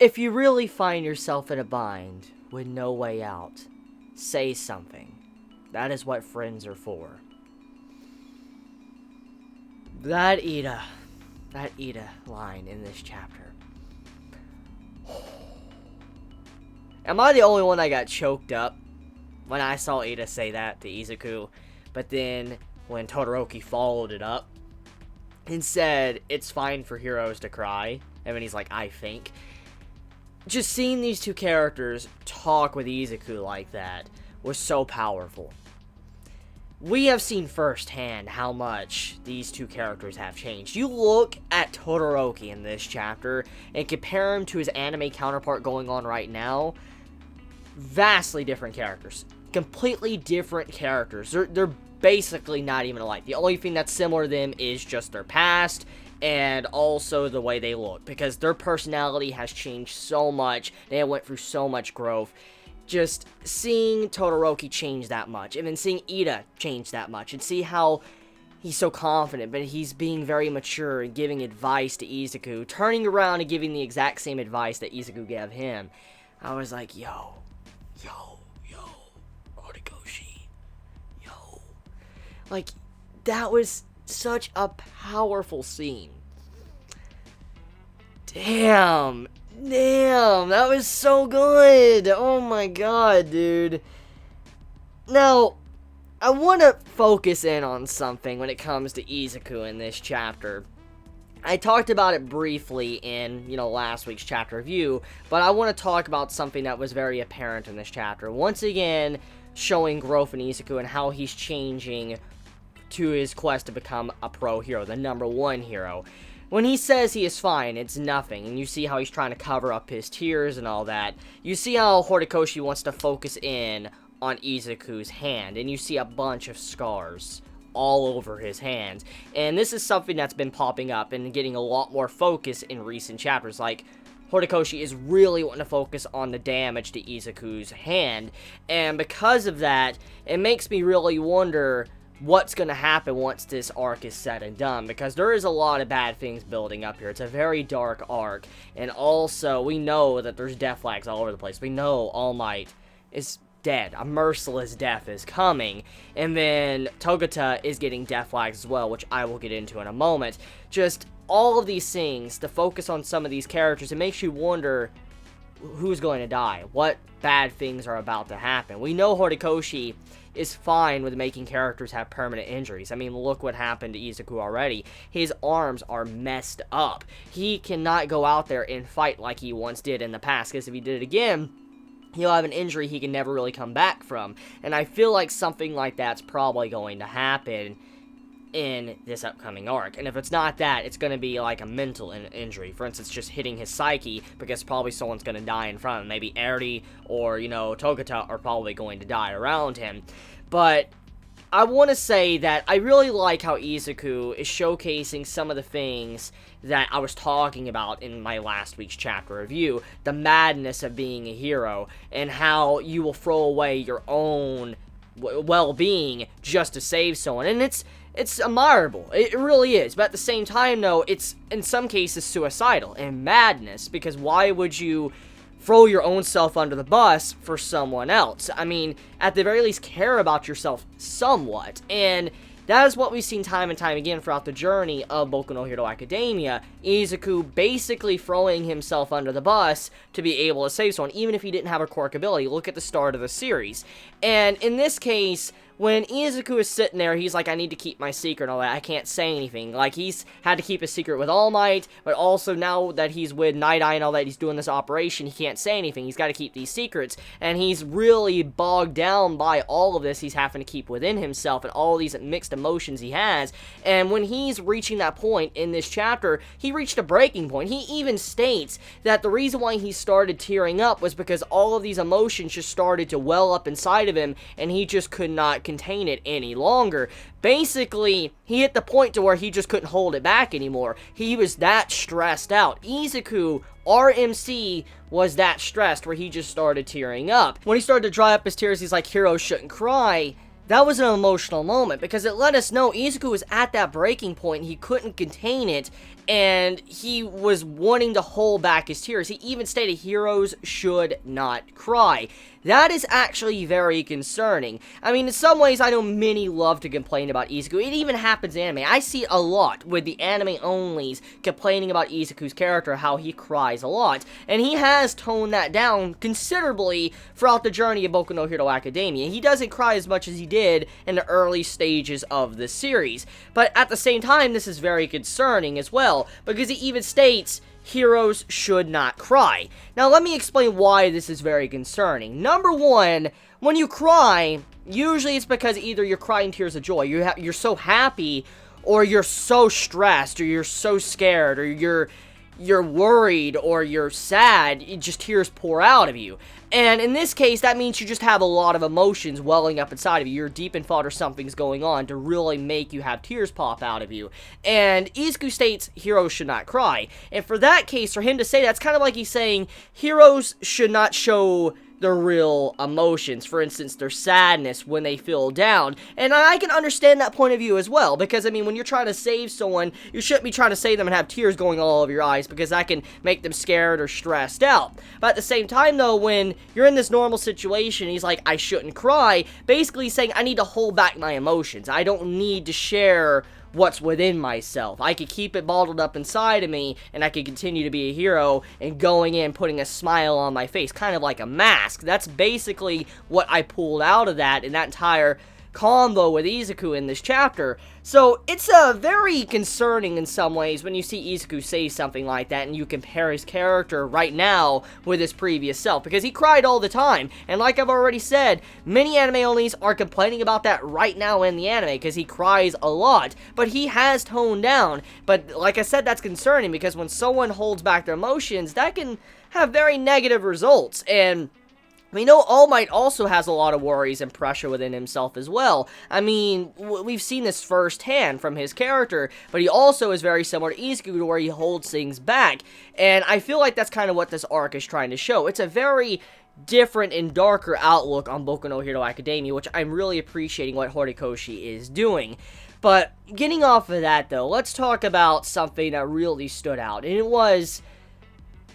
If you really find yourself in a bind with no way out, say something. That is what friends are for. That Ida line in this chapter. Am I the only one that got choked up when I saw Ida say that to Izuku? But then when Todoroki followed it up and said, it's fine for heroes to cry, and then he's like, I think. Just seeing these two characters talk with Izuku like that was so powerful. We have seen firsthand how much these two characters have changed. You look at Todoroki in this chapter and compare him to his anime counterpart going on right now. Vastly different characters. Completely different characters. They're basically not even alike. The only thing that's similar to them is just their past and also the way they look, because their personality has changed so much. They went through so much growth. Just seeing Todoroki change that much, and then seeing Ida change that much, and see how he's so confident, but he's being very mature and giving advice to Izuku, turning around and giving the exact same advice that Izuku gave him. I was like, yo, Horikoshi, yo. Like, that was such a powerful scene. Damn, that was so good. Oh my god, dude. Now, I want to focus in on something when it comes to Izuku in this chapter. I talked about it briefly in, last week's chapter review, but I want to talk about something that was very apparent in this chapter. Once again, showing growth in Izuku and how he's changing to his quest to become a pro hero, the #1 hero. When he says he is fine, it's nothing, and you see how he's trying to cover up his tears and all that. You see how Horikoshi wants to focus in on Izuku's hand, and you see a bunch of scars all over his hands. And this is something that's been popping up and getting a lot more focus in recent chapters. Like, Horikoshi is really wanting to focus on the damage to Izuku's hand, and because of that, it makes me really wonder what's going to happen once this arc is said and done, because there is a lot of bad things building up here. It's a very dark arc, and also we know that there's death flags all over the place. We know All Might is dead. A merciless death is coming, and then Togata is getting death flags as well, which I will get into in a moment. Just all of these things, to focus on some of these characters, it makes you wonder who's going to die, what bad things are about to happen. We know Horikoshi is fine with making characters have permanent injuries. I mean, look what happened to Izuku already. His arms are messed up. He cannot go out there and fight like he once did in the past, because if he did it again, he'll have an injury he can never really come back from. And I feel like something like that's probably going to happen in this upcoming arc. And if it's not that, it's going to be like a mental injury. For instance, just hitting his psyche, because probably someone's going to die in front of him. Maybe Eri or, Togata are probably going to die around him. But I want to say that I really like how Izuku is showcasing some of the things that I was talking about in my last week's chapter review. The madness of being a hero, and how you will throw away your own well-being just to save someone. And it's admirable. It really is. But at the same time, though, it's in some cases suicidal and madness, because why would you throw your own self under the bus for someone else? I mean, at the very least, care about yourself somewhat. And that is what we've seen time and time again throughout the journey of Boku no Hero Academia. Izuku basically throwing himself under the bus to be able to save someone, even if he didn't have a quirk ability. Look at the start of the series. And in this case, when Izuku is sitting there, he's like, I need to keep my secret and all that. I can't say anything. Like, he's had to keep a secret with All Might, but also now that he's with Night Eye and all that, he's doing this operation, he can't say anything. He's got to keep these secrets, and he's really bogged down by all of this he's having to keep within himself and all these mixed emotions he has. And when he's reaching that point in this chapter, he reached a breaking point. He even states that the reason why he started tearing up was because all of these emotions just started to well up inside of him, and he just could not contain it any longer. Basically, he hit the point to where he just couldn't hold it back anymore. He was that stressed out. Izuku, RMC, was that stressed where he just started tearing up. When he started to dry up his tears, he's like, heroes shouldn't cry. that was an emotional moment because it let us know Izuku was at that breaking point. He couldn't contain it, and he was wanting to hold back his tears. He even stated heroes should not cry. That is actually very concerning. I mean, in some ways, I know many love to complain about Izuku. It even happens in anime. I see it a lot with the anime-onlys complaining about Izuku's character, how he cries a lot. And he has toned that down considerably throughout the journey of Boku no Hero Academia. He doesn't cry as much as he did in the early stages of the series. But at the same time, this is very concerning as well, because he even states heroes should not cry. Now, let me explain why this is very concerning. Number one, when you cry, usually it's because either you're crying tears of joy, you're so happy, or you're so stressed, or you're so scared, or you're worried, or you're sad. Just tears pour out of you. And in this case, that means you just have a lot of emotions welling up inside of you. You're deep in thought or something's going on to really make you have tears pop out of you. And Izuku states heroes should not cry. And for that case, for him to say that's kind of like he's saying heroes should not show their real emotions. For instance, their sadness when they feel down. And I can understand that point of view as well, because I mean, when you're trying to save someone, you shouldn't be trying to save them and have tears going all over your eyes, because that can make them scared or stressed out. But at the same time though, when you're in this normal situation, he's like, I shouldn't cry, basically saying I need to hold back my emotions. I don't need to share what's within myself. I could keep it bottled up inside of me, and I could continue to be a hero, and going in, putting a smile on my face, kind of like a mask. That's basically what I pulled out of that in that entire combo with Izuku in this chapter. So it's very concerning in some ways when you see Izuku say something like that and you compare his character right now with his previous self, because he cried all the time, and like I've already said, many anime-onlys are complaining about that right now in the anime because he cries a lot, but he has toned down. But like I said, that's concerning because when someone holds back their emotions, that can have very negative results. And we know All Might also has a lot of worries and pressure within himself as well. I mean, we've seen this firsthand from his character, but he also is very similar to Izuku, to where he holds things back. And I feel like that's kind of what this arc is trying to show. It's a very different and darker outlook on Boku no Hero Academia, which I'm really appreciating what Horikoshi is doing. But getting off of that though, let's talk about something that really stood out, and it was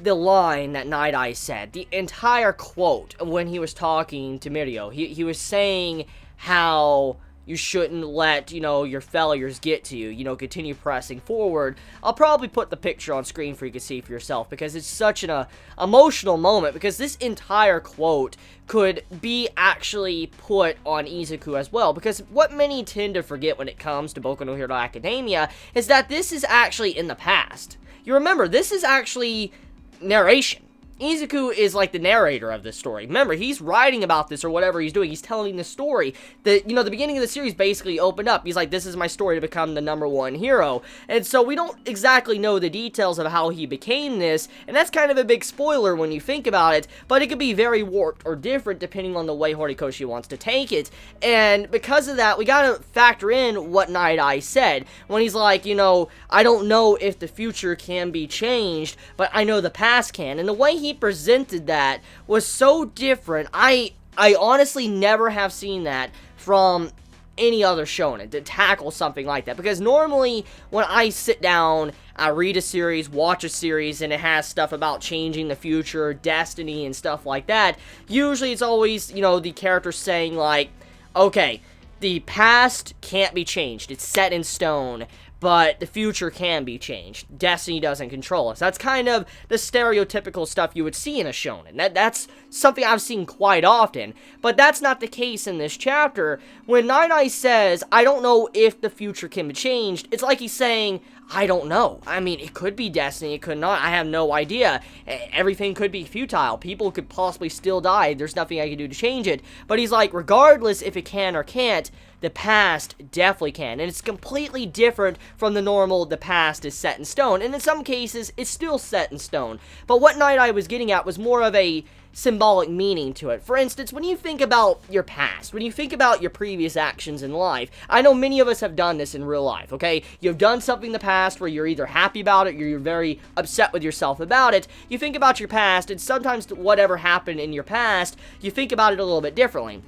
the line that Night Eye said, the entire quote when he was talking to Mirio. He was saying how you shouldn't let, your failures get to you, continue pressing forward. I'll probably put the picture on screen for you to see for yourself, because it's such an emotional moment, because this entire quote could be actually put on Izuku as well, because what many tend to forget when it comes to Boku no Hero Academia is that this is actually in the past. You remember, this is actually narration. Izuku is like the narrator of this story. Remember, he's writing about this or whatever he's doing. He's telling the story. The beginning of the series basically opened up. He's like, this is my story to become the #1 hero. And so we don't exactly know the details of how he became this, and that's kind of a big spoiler when you think about it, but it could be very warped or different depending on the way Horikoshi wants to take it. And because of that, we gotta factor in what Night Eye said when he's like, I don't know if the future can be changed, but I know the past can. And the way he presented that was so different. I honestly never have seen that from any other shonen to tackle something like that, because normally when I sit down, I read a series, watch a series, and it has stuff about changing the future, destiny, and stuff like that, usually it's always, the character saying like, okay, the past can't be changed, it's set in stone, but the future can be changed. Destiny doesn't control us. That's kind of the stereotypical stuff you would see in a shonen. That's something I've seen quite often. But that's not the case in this chapter. When Night Eye says, I don't know if the future can be changed, it's like he's saying, I don't know. I mean, it could be destiny, it could not. I have no idea. Everything could be futile. People could possibly still die. There's nothing I can do to change it. But he's like, regardless if it can or can't, the past definitely can. And it's completely different from the normal, the past is set in stone. And in some cases, it's still set in stone. But what Night Eye was getting at was more of a symbolic meaning to it. For instance, when you think about your past, when you think about your previous actions in life, I know many of us have done this in real life, okay? You've done something in the past where you're either happy about it or you're very upset with yourself about it. You think about your past, and sometimes whatever happened in your past, you think about it a little bit differently.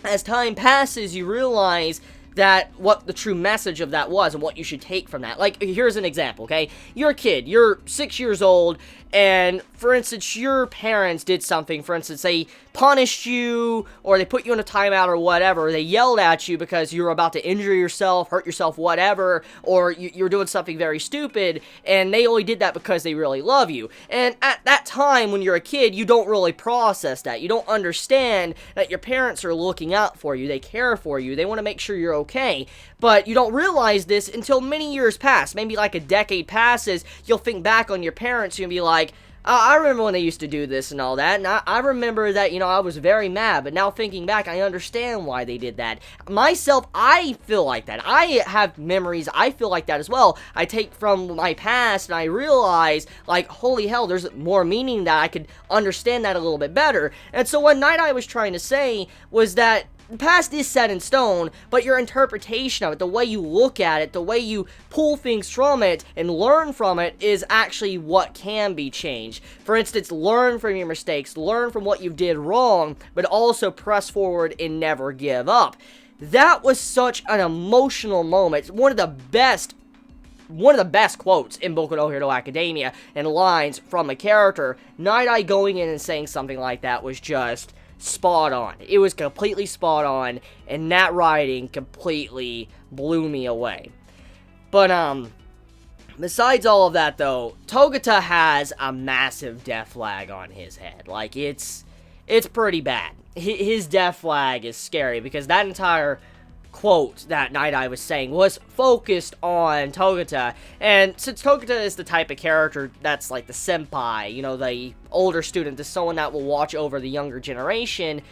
as time passes, you realize that what the true message of that was and what you should take from that. Like, here's an example, okay? You're a kid, you're 6 years old, and for instance, your parents did something. For instance, they punished you, or they put you in a timeout or whatever. They yelled at you because you were about to injure yourself, hurt yourself, whatever, or you're doing something very stupid, and they only did that because they really love you. And at that time, when you're a kid, you don't really process that. You don't understand that your parents are looking out for you. They care for you. They want to make sure you're okay. But you don't realize this until many years pass. Maybe like a decade passes, you'll think back on your parents and be like, I remember when they used to do this and all that, and I remember that, you know, I was very mad, but now thinking back, I understand why they did that. Myself, I feel like that. I have memories, I feel like that as well. I take from my past, and I realize, like, holy hell, there's more meaning that I could understand that a little bit better. And so what Night Eye was trying to say was that the past is set in stone, but your interpretation of it, the way you look at it, the way you pull things from it and learn from it is actually what can be changed. For instance, learn from your mistakes, learn from what you did wrong, but also press forward and never give up. That was such an emotional moment. One of the best quotes in Boku no Hero Academia, and lines from a character. Night Eye going in and saying something like that was just spot on. It was completely spot on, and that writing completely blew me away. But, besides all of that, though, Togata has a massive death flag on his head. Like, it's pretty bad. His death flag is scary, because that entire quote that Night Eye was saying was focused on Togata, and since Togata is the type of character that's like the senpai, you know, the older student, the someone that will watch over the younger generation,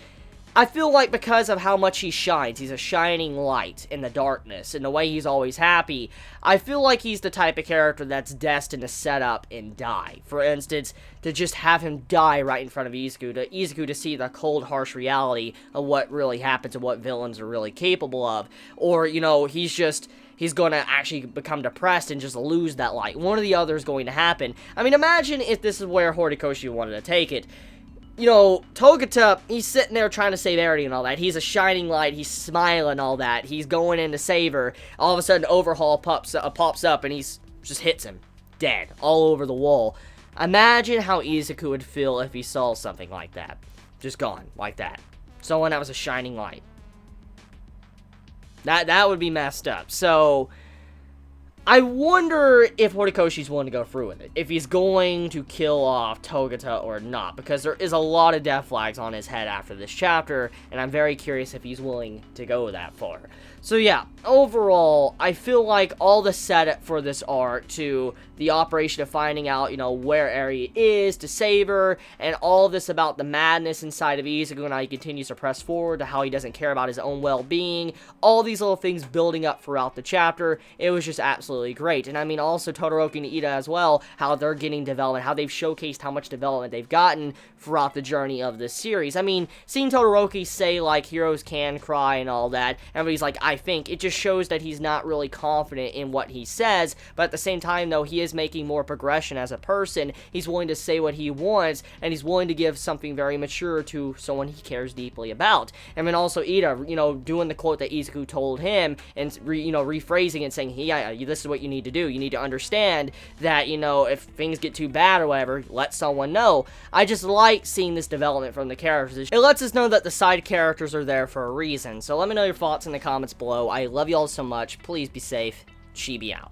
I feel like because of how much he shines, he's a shining light in the darkness, and the way he's always happy, I feel like he's the type of character that's destined to set up and die. For instance, to just have him die right in front of Izuku to see the cold, harsh reality of what really happens and what villains are really capable of. Or, you know, he's going to actually become depressed and just lose that light. One or the other is going to happen. I mean, imagine if this is where Horikoshi wanted to take it. You know, Togata, he's sitting there trying to save Eri and all that. He's a shining light. He's smiling, all that. He's going in to save her. All of a sudden, Overhaul pops up, and he's just hits him. Dead. All over the wall. Imagine how Izuku would feel if he saw something like that. Just gone, like that. Someone that was a shining light. That would be messed up. So, I wonder if Horikoshi's willing to go through with it. If he's going to kill off Togata or not. Because there is a lot of death flags on his head after this chapter. And I'm very curious if he's willing to go that far. So yeah, overall, I feel like all the setup for this arc to the operation of finding out, you know, where Eri is to save her, and all of this about the madness inside of Izuku and how he continues to press forward, to how he doesn't care about his own well-being, all these little things building up throughout the chapter, it was just absolutely great. And I mean, also Todoroki and Ida as well, how they're getting development, how they've showcased how much development they've gotten throughout the journey of this series. I mean, seeing Todoroki say, like, heroes can cry and all that, everybody's like, I think, it just shows that he's not really confident in what he says, but at the same time, though, he is making more progression as a person. He's willing to say what he wants, and he's willing to give something very mature to someone he cares deeply about. And then also Ida, you know, doing the quote that Izuku told him, and, rephrasing it and saying, yeah, this is what you need to do. You need to understand that, you know, if things get too bad or whatever, let someone know. I just like seeing this development from the characters. It lets us know that the side characters are there for a reason. So let me know your thoughts in the comments below. I love you all so much. Please be safe. Chibi out.